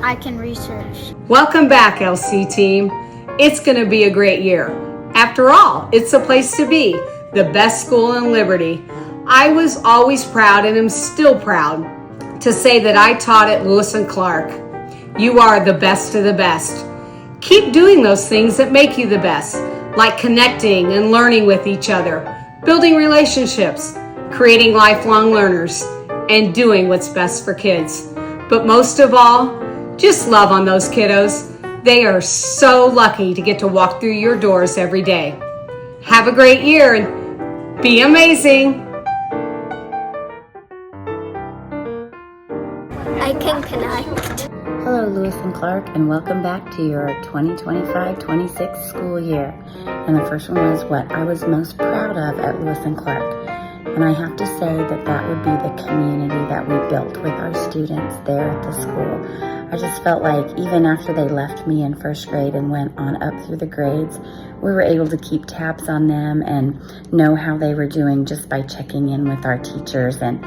I can research. Welcome back, LC team. It's going to be a great year. After all, it's the place to be, the best school in Liberty. I was always proud and am still proud to say that I taught at Lewis and Clark. You are the best of the best. Keep doing those things that make you the best, like connecting and learning with each other, building relationships, creating lifelong learners, and doing what's best for kids. But most of all, just love on those kiddos. They are so lucky to get to walk through your doors every day. Have a great year and be amazing. I can connect. Hello, Lewis and Clark, and welcome back to your 2025-26 school year. And the first one was what I was most proud of at Lewis and Clark. And I have to say that that would be the community that we built with our students there at the school. I just felt like even after they left me in first grade and went on up through the grades, we were able to keep tabs on them and know how they were doing just by checking in with our teachers and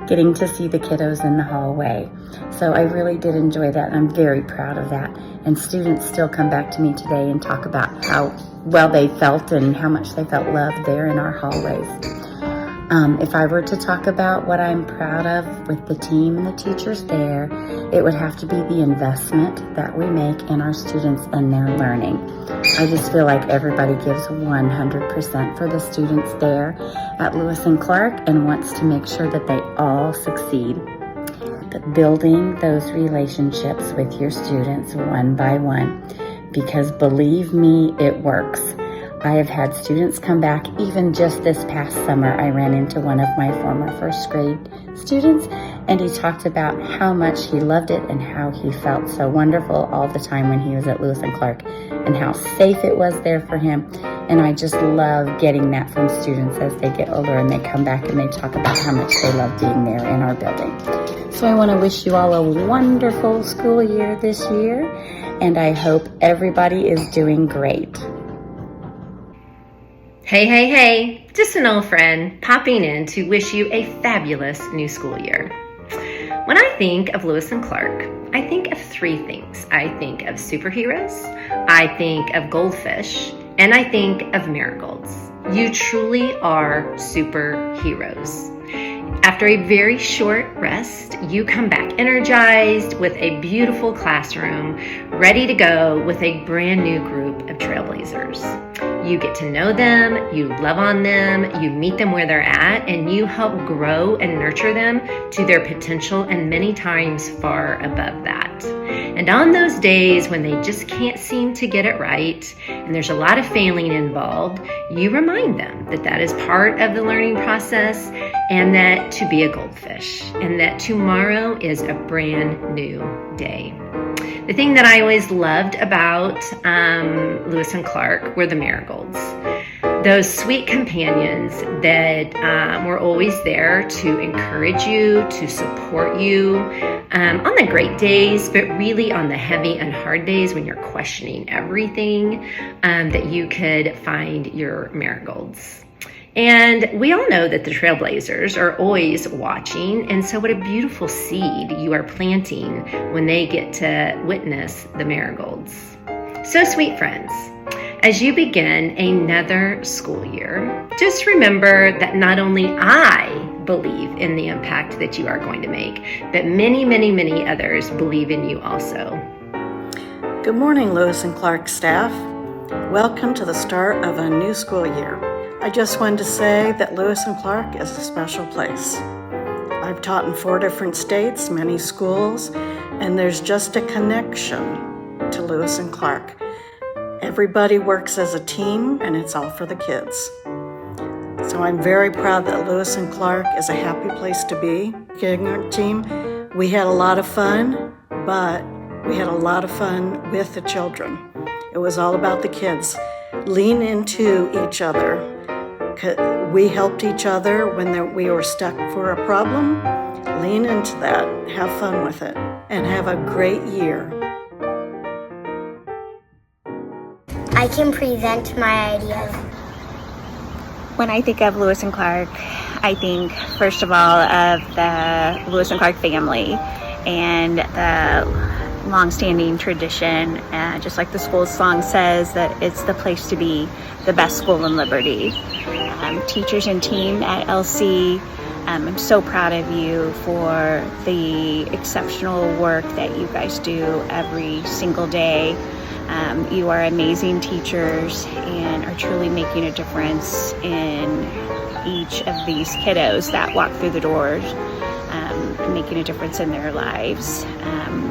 getting to see the kiddos in the hallway. So I really did enjoy that, and I'm very proud of that. And students still come back to me today and talk about how well they felt and how much they felt loved there in our hallways. If I were to talk about what I'm proud of with the team and the teachers there, it would have to be the investment that we make in our students and their learning. I just feel like everybody gives 100% for the students there at Lewis and Clark and wants to make sure that they all succeed. But building those relationships with your students one by one, because believe me, it works. I have had students come back. Even just this past summer, I ran into one of my former first grade students, and he talked about how much he loved it and how he felt so wonderful all the time when he was at Lewis and Clark and how safe it was there for him. And I just love getting that from students as they get older and they come back and they talk about how much they love being there in our building. So I want to wish you all a wonderful school year this year, and I hope everybody is doing great. Hey, just an old friend popping in to wish you a fabulous new school year. When I think of Lewis and Clark, I think of three things. I think of superheroes, I think of goldfish, and I think of marigolds. You truly are superheroes. After a very short rest, you come back energized with a beautiful classroom, ready to go with a brand new group of trailblazers. You get to know them, you love on them, you meet them where they're at, and you help grow and nurture them to their potential and many times far above that. And on those days when they just can't seem to get it right, and there's a lot of failing involved, you remind them that that is part of the learning process and that to be a goldfish, and that tomorrow is a brand new day. The thing that I always loved about Lewis and Clark were the marigolds. Those sweet companions that were always there to encourage you, to support you on the great days, but really on the heavy and hard days when you're questioning everything, that you could find your marigolds. And we all know that the trailblazers are always watching, and so what a beautiful seed you are planting when they get to witness the marigolds. So sweet friends, as you begin another school year, just remember that not only I believe in the impact that you are going to make, but many, many, many others believe in you also. Good morning, Lewis and Clark staff. Welcome to the start of a new school year. I just wanted to say that Lewis and Clark is a special place. I've taught in 4 different states, many schools, and there's just a connection to Lewis and Clark. Everybody works as a team, and it's all for the kids. So I'm very proud that Lewis and Clark is a happy place to be. Kindergarten team, we had a lot of fun, but we had a lot of fun with the children. It was all about the kids. Lean into each other. We helped each other when we were stuck for a problem. Lean into that, have fun with it, and have a great year. I can present my ideas. When I think of Lewis and Clark, I think first of all of the Lewis and Clark family and the long-standing tradition, just like the school song says, that it's the place to be, the best school in Liberty. Teachers and team at LC, I'm so proud of you for the exceptional work that you guys do every single day. You are amazing teachers and are truly making a difference in each of these kiddos that walk through the doors, making a difference in their lives.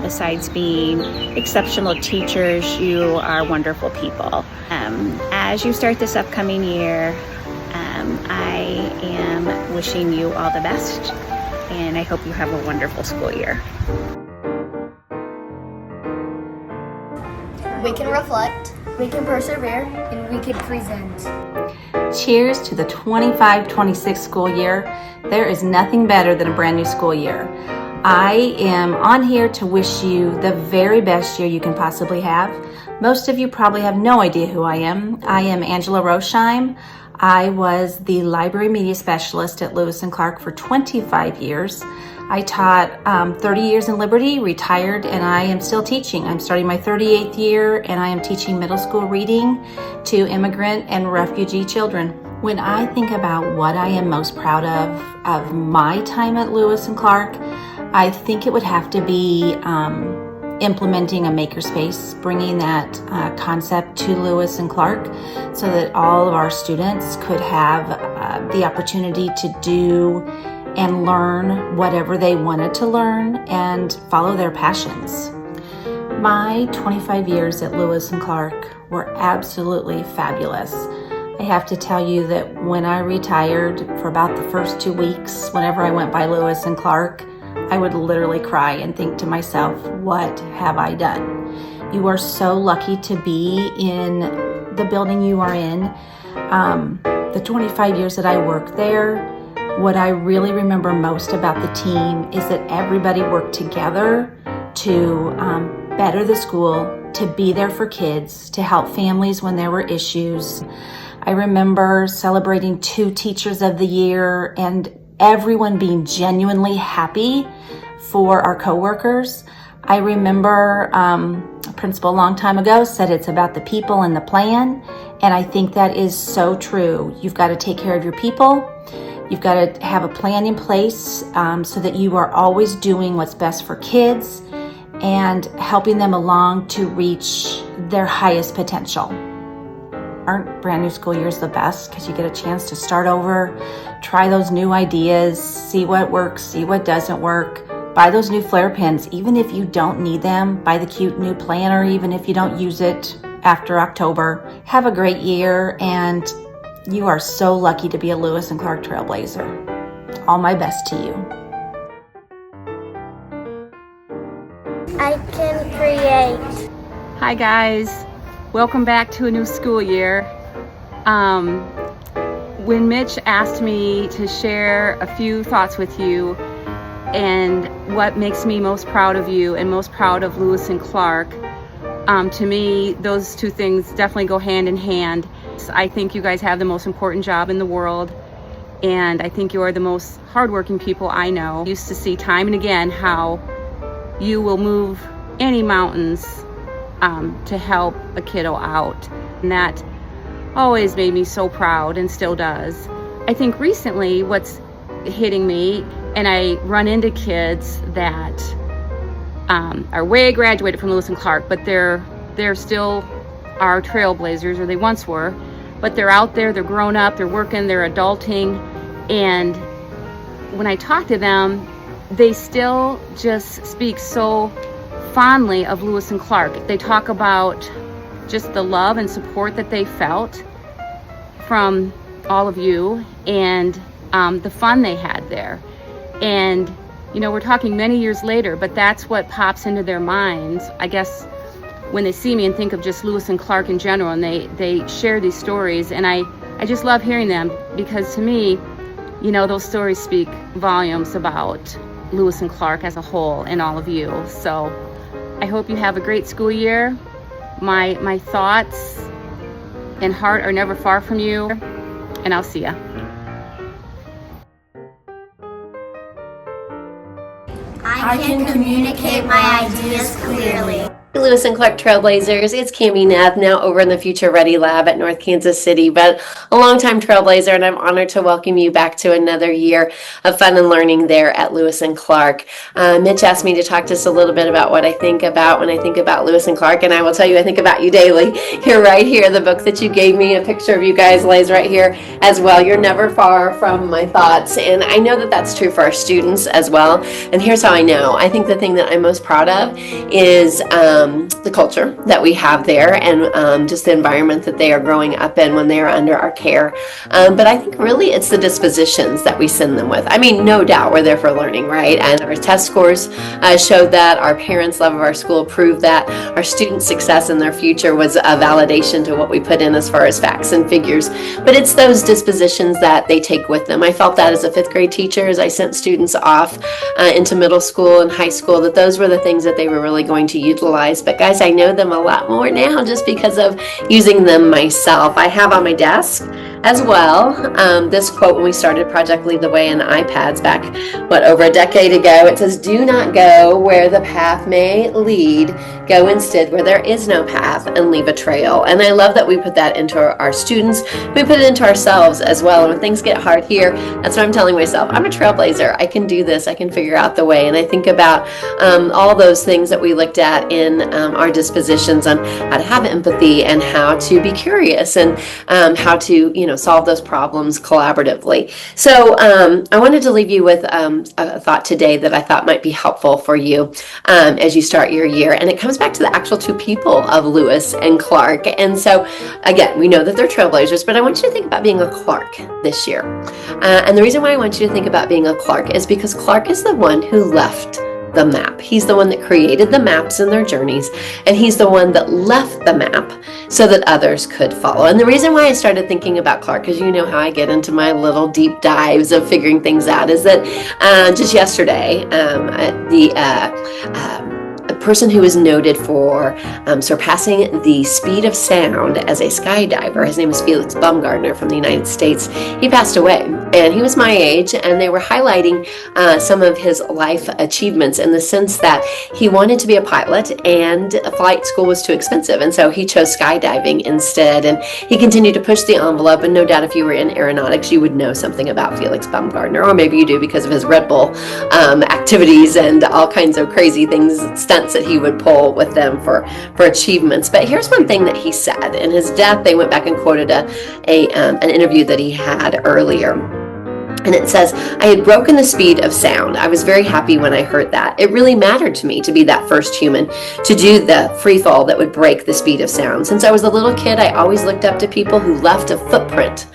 Besides being exceptional teachers, you are wonderful people. As you start this upcoming year, I am wishing you all the best, and I hope you have a wonderful school year. We can reflect, we can persevere, and we can present. Cheers to the 25-26 school year. There is nothing better than a brand new school year. I am on here to wish you the very best year you can possibly have. Most of you probably have no idea who I am. I am Angela Rosheim. I was the library media specialist at Lewis & Clark for 25 years. I taught 30 years in Liberty, retired, and I am still teaching. I'm starting my 38th year, and I am teaching middle school reading to immigrant and refugee children. When I think about what I am most proud of my time at Lewis & Clark, I think it would have to be implementing a makerspace, bringing that concept to Lewis & Clark so that all of our students could have the opportunity to do and learn whatever they wanted to learn and follow their passions. My 25 years at Lewis & Clark were absolutely fabulous. I have to tell you that when I retired, for about the first 2 weeks, whenever I went by Lewis & Clark, I would literally cry and think to myself, what have I done? You are so lucky to be in the building you are in. The 25 years that I worked there, what I really remember most about the team is that everybody worked together to better the school, to be there for kids, to help families when there were issues. I remember celebrating 2 Teachers of the Year and everyone being genuinely happy for our coworkers. I remember a principal a long time ago said it's about the people and the plan, and I think that is so true. You've got to take care of your people. You've got to have a plan in place so that you are always doing what's best for kids and helping them along to reach their highest potential. Aren't brand new school years the best because you get a chance to start over, try those new ideas, see what works, see what doesn't work, buy those new flare pens, even if you don't need them, buy the cute new planner, even if you don't use it after October. Have a great year, and you are so lucky to be a Lewis & Clark Trailblazer. All my best to you. I can create. Hi guys, welcome back to a new school year. When Mitch asked me to share a few thoughts with you and what makes me most proud of you and most proud of Lewis & Clark, to me those two things definitely go hand in hand. I think you guys have the most important job in the world, and I think you are the most hardworking people I know. I used to see time and again how you will move any mountains to help a kiddo out, and that always made me so proud and still does. I think recently what's hitting me, and I run into kids that are way graduated from Lewis & Clark, but they're still our trailblazers, or they once were, but they're out there, they're grown up, they're working, they're adulting, and when I talk to them, they still just speak so fondly of Lewis & Clark. They talk about just the love and support that they felt from all of you, and the fun they had there. And you know, we're talking many years later, but that's what pops into their minds, I guess, when they see me and think of just Lewis & Clark in general, and they share these stories, and I just love hearing them, because to me, you know, those stories speak volumes about Lewis & Clark as a whole and all of you. So I hope you have a great school year. My thoughts and heart are never far from you, and I'll see ya. I can communicate my ideas clearly. Lewis and Clark Trailblazers, it's Cami Neff, now over in the Future Ready Lab at North Kansas City, but a longtime Trailblazer, and I'm honored to welcome you back to another year of fun and learning there at Lewis and Clark. Mitch asked me to talk to us a little bit about what I think about when I think about Lewis and Clark, and I will tell you I think about you daily. You're right here, the book that you gave me, a picture of you guys lays right here as well. You're never far from my thoughts, and I know that that's true for our students as well, and here's how I know. I think the thing that I'm most proud of is the culture that we have there, and just the environment that they are growing up in when they are under our care. But I think really it's the dispositions that we send them with. I mean, no doubt we're there for learning, right? And our test scores showed that. Our parents' love of our school proved that. Our students' success in their future was a validation to what we put in as far as facts and figures. But it's those dispositions that they take with them. I felt that as a fifth grade teacher as I sent students off into middle school and high school, that those were the things that they were really going to utilize. But guys, I know them a lot more now just because of using them myself. I have on my desk as well this quote when we started Project Lead the Way in iPads back, over a decade ago. It says, "Do not go where the path may lead. Go instead where there is no path and leave a trail." And I love that we put that into our students. We put it into ourselves as well. And when things get hard here, that's what I'm telling myself. I'm a trailblazer. I can do this. I can figure out the way. And I think about all those things that we looked at in our dispositions on how to have empathy and how to be curious and how to, solve those problems collaboratively. So I wanted to leave you with a thought today that I thought might be helpful for you as you start your year. And it comes back to the actual two people of Lewis and Clark. And so, again, we know that they're trailblazers, but I want you to think about being a Clark this year. And the reason why I want you to think about being a Clark is because Clark is the one who left the map. He's the one that created the maps in their journeys, and he's the one that left the map so that others could follow. And the reason why I started thinking about Clark, because you know how I get into my little deep dives of figuring things out, is that just yesterday, a person who is noted for surpassing the speed of sound as a skydiver, his name is Felix Baumgartner from the United States, he passed away. And he was my age, and they were highlighting some of his life achievements in the sense that he wanted to be a pilot, and flight school was too expensive, and so he chose skydiving instead. And he continued to push the envelope, and no doubt if you were in aeronautics, you would know something about Felix Baumgartner, or maybe you do because of his Red Bull activities and all kinds of crazy things, stunts that he would pull with them for achievements. But here's one thing that he said. In his death, they went back and quoted an interview that he had earlier. And it says, "I had broken the speed of sound. I was very happy when I heard that. It really mattered to me to be that first human to do the free fall that would break the speed of sound. Since I was a little kid, I always looked up to people who left a footprint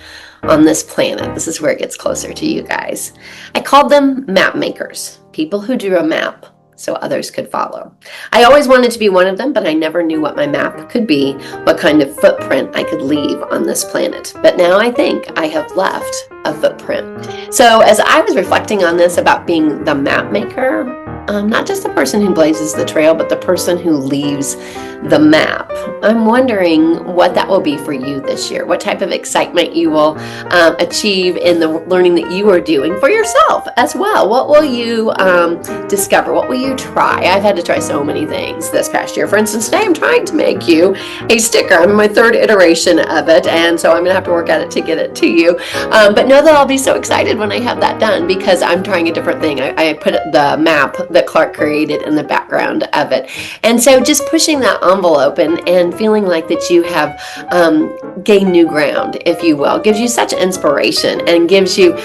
on this planet." This is where it gets closer to you guys. "I called them map makers, people who drew a map so others could follow. I always wanted to be one of them, but I never knew what my map could be, what kind of footprint I could leave on this planet. But now I think I have left a footprint." So as I was reflecting on this about being the map maker, not just the person who blazes the trail, but the person who leaves the map, I'm wondering what that will be for you this year, what type of excitement you will achieve in the learning that you are doing for yourself as well. What will you discover? What will you try? I've had to try so many things this past year. For instance, today I'm trying to make you a sticker. I'm in my third iteration of it, and so I'm going to have to work at it to get it to you. But know that I'll be so excited when I have that done because I'm trying a different thing. I put the map that Clark created in the background of it. And so just pushing that envelope and feeling like that you have gained new ground, if you will, gives you such inspiration and gives you,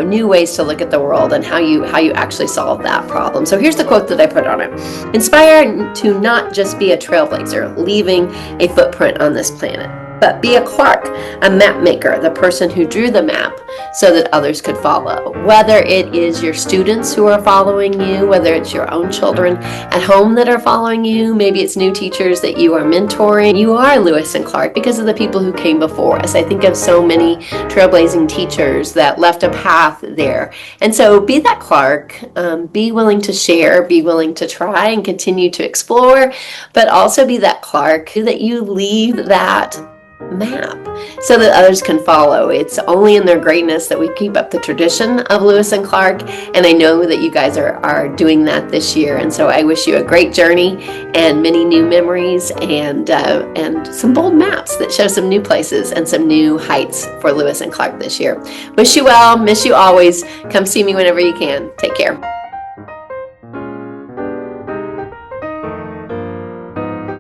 new ways to look at the world and how you actually solve that problem. So here's the quote that I put on it. "Inspire to not just be a trailblazer, leaving a footprint on this planet, but be a Clark, a map maker, the person who drew the map so that others could follow." Whether it is your students who are following you, whether it's your own children at home that are following you, maybe it's new teachers that you are mentoring, you are Lewis and Clark because of the people who came before us. I think of so many trailblazing teachers that left a path there. And so be that Clark, be willing to share, be willing to try and continue to explore, but also be that Clark that you leave that map so that others can follow. It's only in their greatness that we keep up the tradition of Lewis and Clark, and I know that you guys are doing that this year. And so I wish you a great journey and many new memories and some bold maps that show some new places and some new heights for Lewis and Clark this year. Wish you well, miss you always. Come see me whenever you can. Take care.